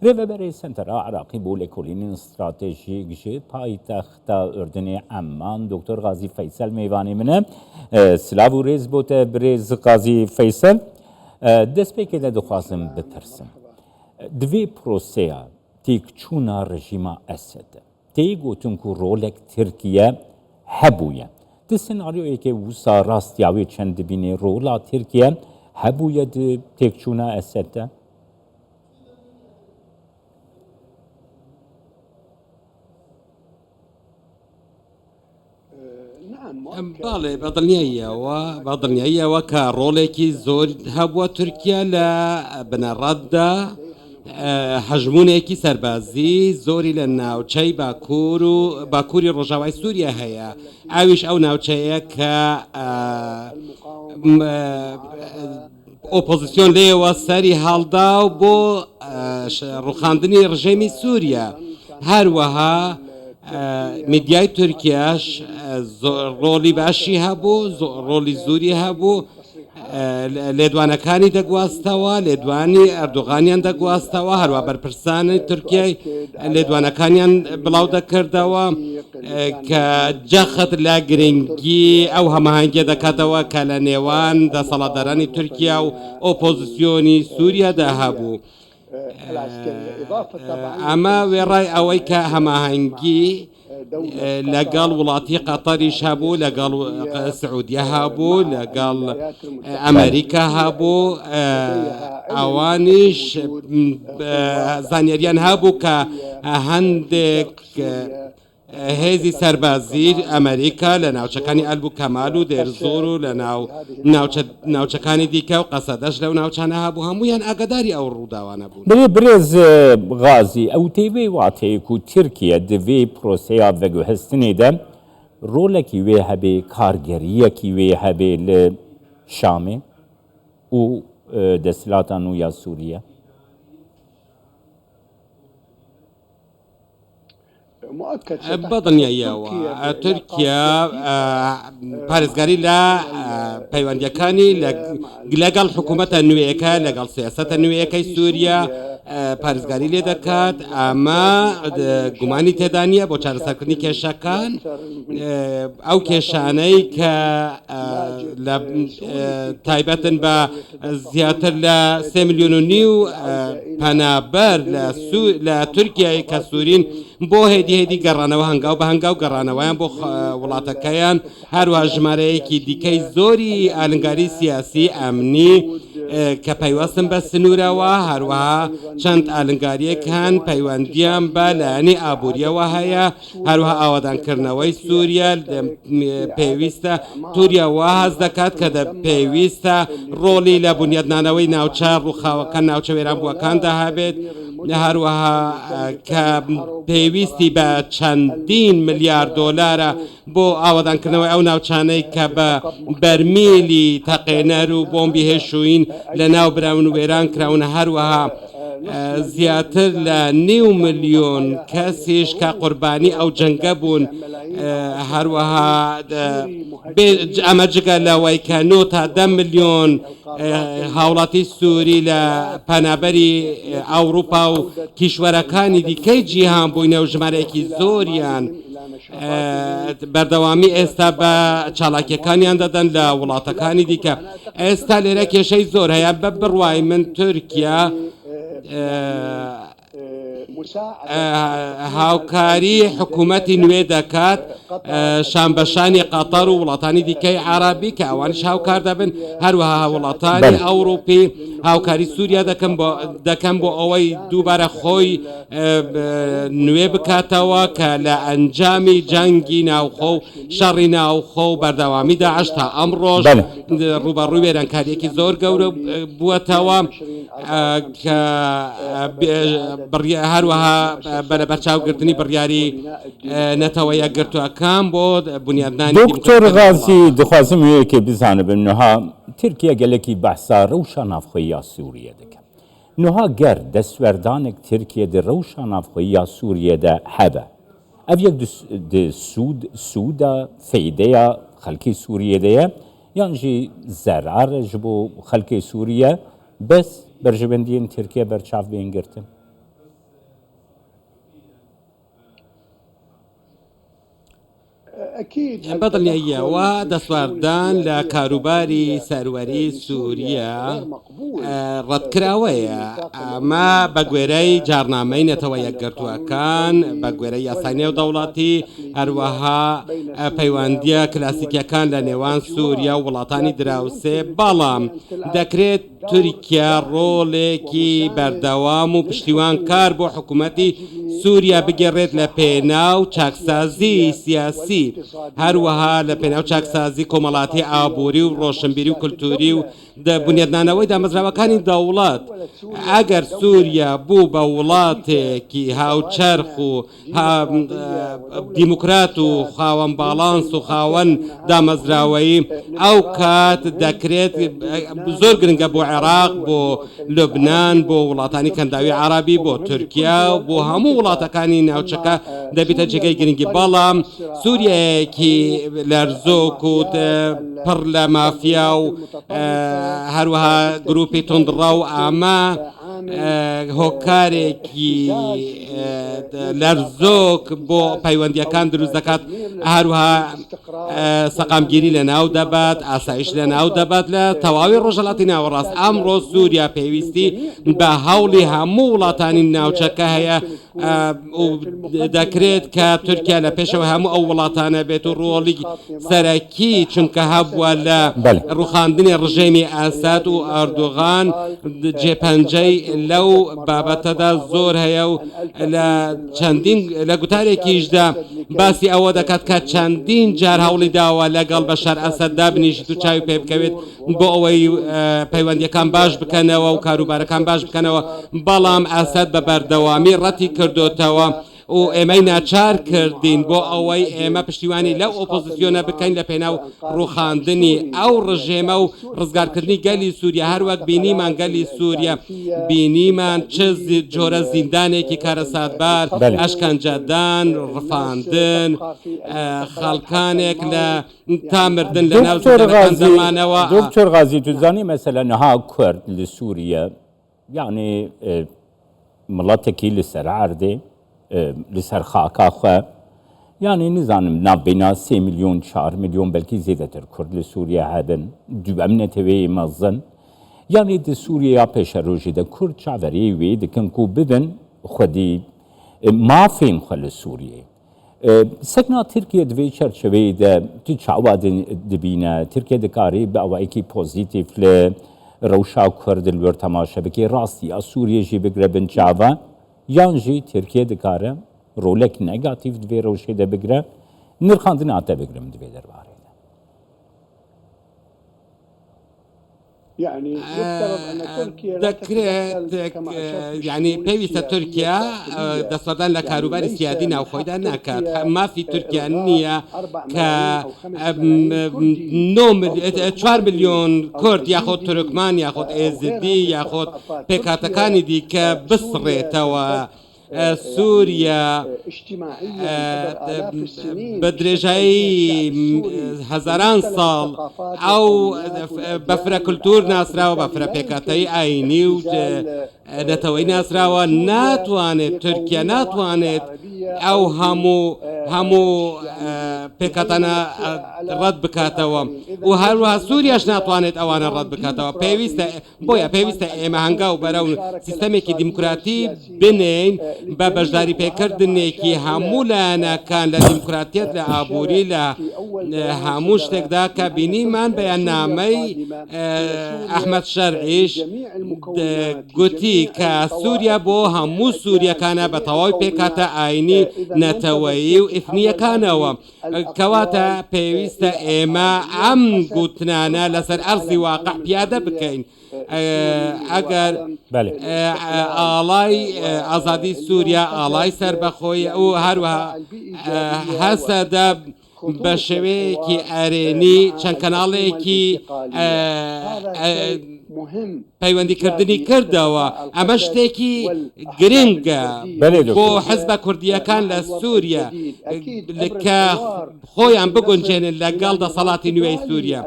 رهبری سنتر عراقی بو لکولین استراتژیک جی پایتخت اردن عمان دکتر غازی فیصل میوانی منه سلاو و ریز بوده بریز غازی فیصل دست پیکه ده دخوازم بپرسم دوی پروسیا تیک چونا رژیما اسد تی گوتون که رولک ترکیه هبویه ده سناریوی که وسا راستیاوی چند بینه رولا ترکیه هبویه ده تیک چونا اسد ده باڵێ بەدڵنیاییەوە کە ڕۆڵێکی زۆر هەبووە تورکیا لە بنەڕەتدا هەژمونێکی سەربازی زۆری لە ناوچەی باکووری ڕۆژاوای سووریا هەیە ئاویش ئەو ناوچەیە کە ئۆپۆزیسیۆن لێەوە سەری هەڵدا و بۆ ڕوخاندنی ڕژێمی سووریا هەروەها میدیای تورکیاش ڕۆڵی باشی هەبوو ڕۆڵی زوری هەبوو لێدوانەکانی دەگواستەوە لێدوانی ئەردوغانیان دەگواستەوە هەروە بەرپرسانی تورکیای لێدوانەکانیان بڵاو دەکردەوە کە جەخت لە گرنگی ئەو هەماهەنگێ دەکاتەوە کە لە نێوان دەسەڵاتدارانی تورکیا و ئۆپۆزیسیۆنی سووریادا هەبوو ئەمە وێڕای ئەوەی کە هەماهەنگی لەگەڵ وڵاتی قەتەریش هەبوو لەگەڵ سعودیە هەبوو لەگەڵ ئەمریکا هەبوو ئەوانیش زانیاریان هەبوو کە هەندێک هێزی سەربازی ئەمریکا لە ناوچەکانی ئەلبوو کەمال و دێرزۆر و لە ناوچەکانی دیکە و قەسەدەش لەو ناوچانە هەبوو هەمویان ئاگاداری ئەو ڕووداوانە بوون برێز غازی ئەو تێوێ واتەیەک و تورکیا دەوێ پرۆسەیە ڤەگوهستنێدا ڕۆڵێکی وێ هەبێ کارگەریەکی وێ هەبێ لە شامێ و دەسەڵاتان و یا سووریە بەدڵنیاییەوە تورکیا پارێزگاری لە پەیوەندیەکانی لەگەڵ حکوومەتە نوێیەکە لەگەڵ سیاسەتە نوێیەکەی سووریا پارێزگاری لێ دەکات ئەمە گومانی تێدا نیە بۆ چارەسەرکردنی کێشەکان ئەو کێشانەی کە تایبەتن بە زیاتر لە 3.5 ملیۆن پەنابەر لە تورکیای کە سوورین بۆ هێدی گەڕانەوە هەنگاو بە هەنگاو گەڕانەوەیان بۆ وڵاتەکەیان هەروە ژمارەیەکی دیکەی زۆری ئالنگاری سیاسی ئەمنی کە پەیوەستن بە سنوورەوە هەروەها چەند ئالنگاریەکان پەیوەندیان بە لایەنی ئابوووریەوە هەیە هەروەها ئاوادانکردنەوەی سووریا پێویستە تووریەوە هەز دەکات کە پێویستە ڕۆڵی لە بنیادنانەوەی ناوچە ڕووخاوەکە ناوچە وێرانبووەکاندا هەبێت هەروەها کە پێویستی بە چەندین ملیارد دۆلارە بۆ ئاوادانکردنەوەی ئەو ناوچانەی کە بە بەرمیلی تەقێنەر و بۆمبی هێشوین لە ناو براون و وێران کراونە هەروەها زیاتر لە 9 ملیۆن کەسیش کە قوربانی ئەو جەنگە بوون هەروەها ئەمە جگە لەوەی کە 9 تا 10 ملیۆن هاوڵاتی سووری لە پەنابەری ئەوروپا و کیشوەرەکانی دیکەی جیهان بووینە و ژمارەیەکی زۆریان بەردەوامی ئێستا بە چالاکیەکانیان دەدەن لە وڵاتەکانی دیکە ئێستا لێرە کێشەی زۆر هەیە بە بڕوای من تورکیا هاوکاری حکوومەتی نوێ دەکات شانبەشانی قەتەر و وڵاتانی دیکەی عربی کە ئەوانش هاوکار دەبن هەروەها وڵاتانی ئەوروپی هاوکاری سووریا دەکەن بۆ ئەوەی دووبارە خۆی نوێ بکاتەوە کە لە ئەنجامی جەنگی ناوخۆ و شەڕی ناوخۆ و بەردەوامی داعش تا ئەمڕۆژ ڕوبەڕووی وێرانکاریەکی زۆر گەورە بووەتەوە کە هەروەها بەرچاوگرتنی بڕیاری نەتەوە یەکگرتووەکان بۆ بنیادنانی دکتۆر غازی دخوازم وەیەکێ بزانبن نوها تورکیا gelekî behsa rewşa navxweya Sûriyê dike. Niha ger destwerdانek Tirkiye di rewşa navxweya Sûriyê de hebe. Ev yek di sûda feydeya xelkê Sûriyê de ye yan jî zerar ji bo xelkê Sûriye bes berjivendiyên Tirkiye berçav bên girtin. بەدڵنیاییەوە دەسواردان لە کاروباری سەروەری سووریا ڕەتکراوەیە ئەمە بە گوێرەی جارنامەی نەتەوە یەکگرتووەکان بە گوێرەی یاسای نێودەوڵەتی هەروەها پەیوەندیە کلاسیکیەکان لە نێوان سووریا و وڵاتانی دراوسێ بەڵام دەکرێت تورکیا ڕۆڵێکی بەردەوام و پشتیوان کار بۆ حکوومەتی سووریا بگەڕێت لە پێناو چاکسازی سیاسی هەروەها لە پێناو چاکسازی کۆمەڵاتی ئابووری و ڕۆشنبیری و کولتوری و بنیادنانەوەی دامەزراوەکانی دەوڵات ئەگەر سووریا بوو بە وڵاتێکی هاوچەرخ و دیموکرات و خاوەن باڵانس و خاوەن دامەزراوەیی ئەو کات دەکرێت زۆر گرنگە بۆ عێراق بۆ لوبنان بۆ وڵاتانی کەنداوی عربی بۆ تورکیا و بۆ هەموو وڵاتەکانی ناوچەکە دەبێتە جێگەی گرنگی بەڵام سووریایەکی لەرزۆک و پڕ لە مافیا و هەروەها گروپی تندڕە و ئامە هۆکارێکی لەرزۆک بۆ پەیوەندیەکان دروست دەکات هەروەها سەقامگیری لە ناو دەبات ئاسایش لە ناو دەبات لە تەواوی ڕۆژهەڵاتی ناوەڕاست ئەمڕۆ سووریا پێویستی بە هەوڵی هەموو وڵاتانی ناوچەکە هەیە دەکرێت کە تورکیا لە پێشەوە هەموو ئەو وڵاتانە بێت و ڕۆڵی سەرەکی چونکە هەبووە لە ڕوخاندنی ڕژێمی ئاساد و ئەردوغان جێپەنجەی لەو بابەتەدا زۆر هەیە و لە چەندین لە گوتارێکیشدا باسی ئەوە دەکات کە چەندین جار هەوڵی داوە لەگەڵ بەشار ئەسەددا بنیشت و چاوی پێ بکەوێت بۆ ئەوەی پەیوەندیەکان باش بکەنەوە و کاروبارەکان باش بکەنەوە بەڵام ئەسەد بە بەردەوامی ڕەتی کردوتەوە و ئێمەی ناچار کردین بۆ ئەوەی ئێمە پشتیوانی لەو ئۆپۆزیسیۆنە بکەین لە پێناو ڕوخاندنی ئەو ڕژێمە و ڕزگارکردنی گەلی سووریا هەروەک بینیمان گەلی سووریا بینیمان چ جۆرە زیندانێکی کارەساتبار ئەشکەنجەدان ڕفاندن خەڵکانێک لە تامردن لە ناو زمانەوە دکتۆر غازی توزانی مەسەلەن نەها کورد لە سووریا یعنی مڵەتێکی لەسەر عەردێ لەسەر خاکاخە یعنی نزانم ناوبینا 3 میلیۆن 4 میلیۆن بەلکی زیاتر کورد لە سووریا هەبن دوام نەتەوەی مەزن یعنی دە سووریا پێشە ڕۆژێدا کورد چاوەڕێی وێ دەکەن و ببن خودی مافین خۆ لە سووریێ سەکنا تورکیا دوێ چەرچەوەیدا تو چاوا دەبینە تورکیا دەکاری بە ئەوەیەکی پۆزیتیڤ لە ڕەوشا کورد لەوەر تەماشە بکەی ڕاستی ئە سووریەژی بگرە بن چاوە یانجی تورکیا دەکارە ڕۆلێک نەگاتیڤ دوێ ڕەوشێدا بگرە نرخاندن ئاتە بگرم دوێ دەربارەیدا دەکرێت یعنی پێویستە تورکیا دەسەڵاتدان لە کاروباری سیادی ناوخۆیدا ناکات مافی تورکیا نییە کە 4 میلیۆن کورد یاخۆت تورکمان یاخۆت ئێزدی یاخۆت پێکاتەکانی دیکە بسڕێتەوە سووریا بە درێژایی هەزاران ساڵ ئەو بەفرە کولتور ناسراوە بەفرە پێکاتەی ئاینی و نەتەوەی ناسراوە ناتوانێت تورکیا ناتوانێت ئەو هەموو پێکاتانە ڕەت بکاتەوە و هەروەها سووریاش ناتوانێت ئەوانە ڕەت بکاتەوە پێویستە ئێمە هەنگاو بەرەو سیستەمێکی دیموکراتی بنین بە بەشداری پێکردنێکی هەموو لایەنەکان لە دیموکراتیەت لە ئابووری لە هەموو شتێکدا کە بینیمان بەیاننامەی ئەحمەد شەرعیش گوتی کە سووریا بۆ هەموو سووریەکانە بە تەواوی پێکاتە ئاینی نەتەوەیی و ئیثنیەکانەوە کەواتە پێویستە ئێمە ئەم گوتنانە لەسەر ئەرزی واقع پیادە بکەین ئەگەر ئاڵای ئازادی سووریا ئاڵای سەربەخۆی و هەروەها هەستەدا بە شێوەیەکی ئەرێنی چەند کەناڵێکی پەیوەندیکردنی کردەوە ئەمە شتێکی گرنگە بۆ حەزبە کوردیەکان لە سووریا کە خۆیان بگونجێنن لەگەڵ دەسەڵاتی نوێی سووریا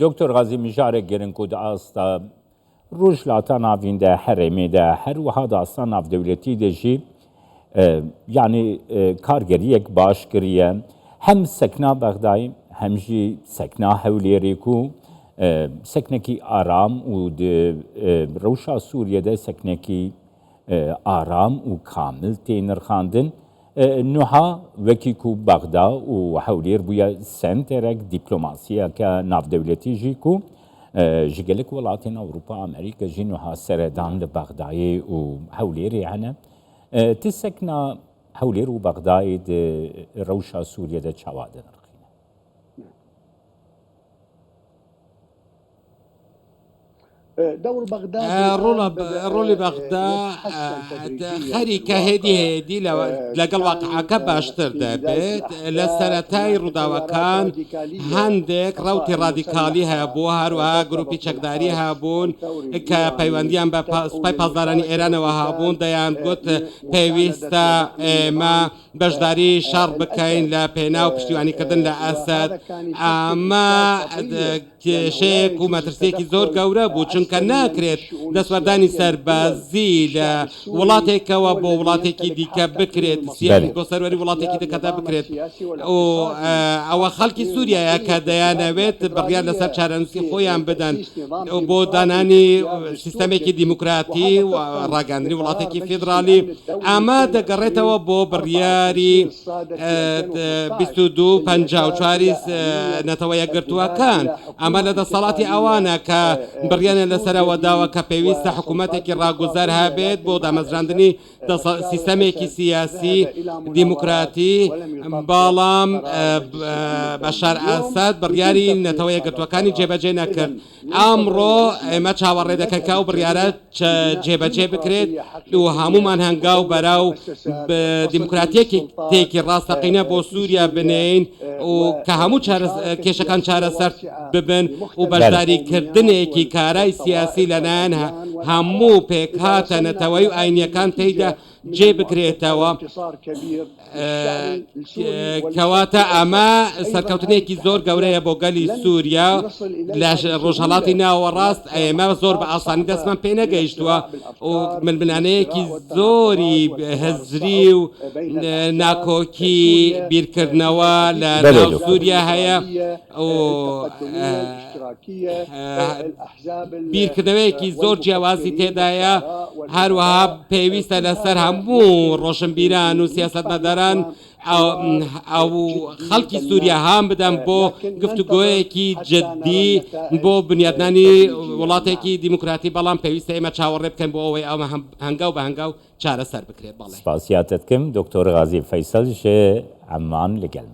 دکتۆر غازی میژارێک گرنگ و ئاستا ڕۆژ لاتە ناویندا هەرێمێدا هەروەها داستان ناودەولەتی دەژی يعني کارگریەک باش کریە هەم سەکنا بەغدای هەمژی سەکنا هەولێرێک و سەکنێکی ئارام و ڕەوشا سووریەدە سەکنێکی ئارام و کامل تێنرخاندن نوها وەکی و بەغدا و هەولێر بووە سنتێرێک دیپلۆماسیەکە ناودەولەتیژی و ji gelek welatên Ewropa Amerîka jî niha seredan li Bexdayê û Hewlêrê hene ti sekna Hewlêr û Bexdayê di rewşa Sûriye de çawa dinirxîne. ڕۆڵی بەغدا خەریکە هێدی لەگەڵ واقعەکە باشتر دەبێت لە سەرەتای ڕووداوەکان هەندێک ڕەوتی ڕادیکالی هەبوو هەروەها گروپی چەکداری هەبوون کە پەیوەندیان بە سوپای پاسدارانی ئێرانەوە هەبوون دەیان گوت پێویستە ئێمە بەشداری شەڕ بکەین لە پێناو پشتیوانیکردن لە ئەسەد ئەمە کێشەیەک و مەترسیەکی زۆر گەورە بوو چونکە ناکرێت دەسوەردانی سەربازی لە وڵاتێکەوە بۆ وڵاتێکی دیکە بکرێت گۆسەروەری وڵاتێکی دەکەدا بکرێت ئەوە خەڵکی سووریایە کە دەیانەوێت بڕیان لەسەر چارەنووسی خۆیان بدەن بۆ دانانی سیستەمێکی دیموکراتی و ڕاگەاندنی وڵاتێکی فێدرالی ئەمە دەگەڕێتەوە بۆ بڕیاری 2254 نەتەوە یەکگرتووەکان ئەمە لە دەسەڵاتی ئەوانە کە بڕیانە لەسەرەوە داوە کە پێویستە حکوومەتێکی ڕاگوزەر هەبێت بۆ دامەزراندنی سیستەمێکی سیاسی دیموکراتی بەڵام بەشار ئاساد بڕیاری نەتەوە یەکگرتووەکانی جێبەجێ نەکرد ئەمڕۆ ئێمە چاوەڕێ دەکەن کە ئەو بڕیارە جێبەجێ بکرێت و هەمومان هەنگاو بەراو دیموکراتیەکی تێکی ڕاستەقینە بۆ سووریا بنین و کە هەموو کێشەکان چارەسەر ببن و بەشداریکردنێکی کارای سیاسی لەلایەن هەموو پێکهاتە نەتەوەی و ئاینیەکان تێیدا جێ بکرێتەوە کەواتە ئەمە سەرکەوتنێکی زۆر گەورەیە بۆ گەلی سووریا لە ڕۆژهەڵاتی ناوەڕاست ئێمە زۆر بە ئاسانی دەستمان پێ نەگەیشتووە و ململانەیەکی زۆری هەزری و ناکۆکی بیرکردنەوە لە ناو سووریا هەیە و بیرکردنەوەیەکی زۆر جیاوازی تێدایە هەروەها پێویستە لەسەر هەموو ڕۆشنبیران و سیاسەتمەداران ئەو خەڵکی سووریا هام بدەن بۆ گفتوگۆیەکی جددی بۆ بنیادنانی وڵاتێکی دیموکراتی بەڵام پێویستە ئێمە چاوەڕێ بکەین بۆ ئەوەی ئەمە هەنگاو بە هەنگاو چارەسەر بکرێت. بەڵێ سپاسیاتت کەم دکتۆر غازی فەیسەل ژێ عەمان لەگەڵ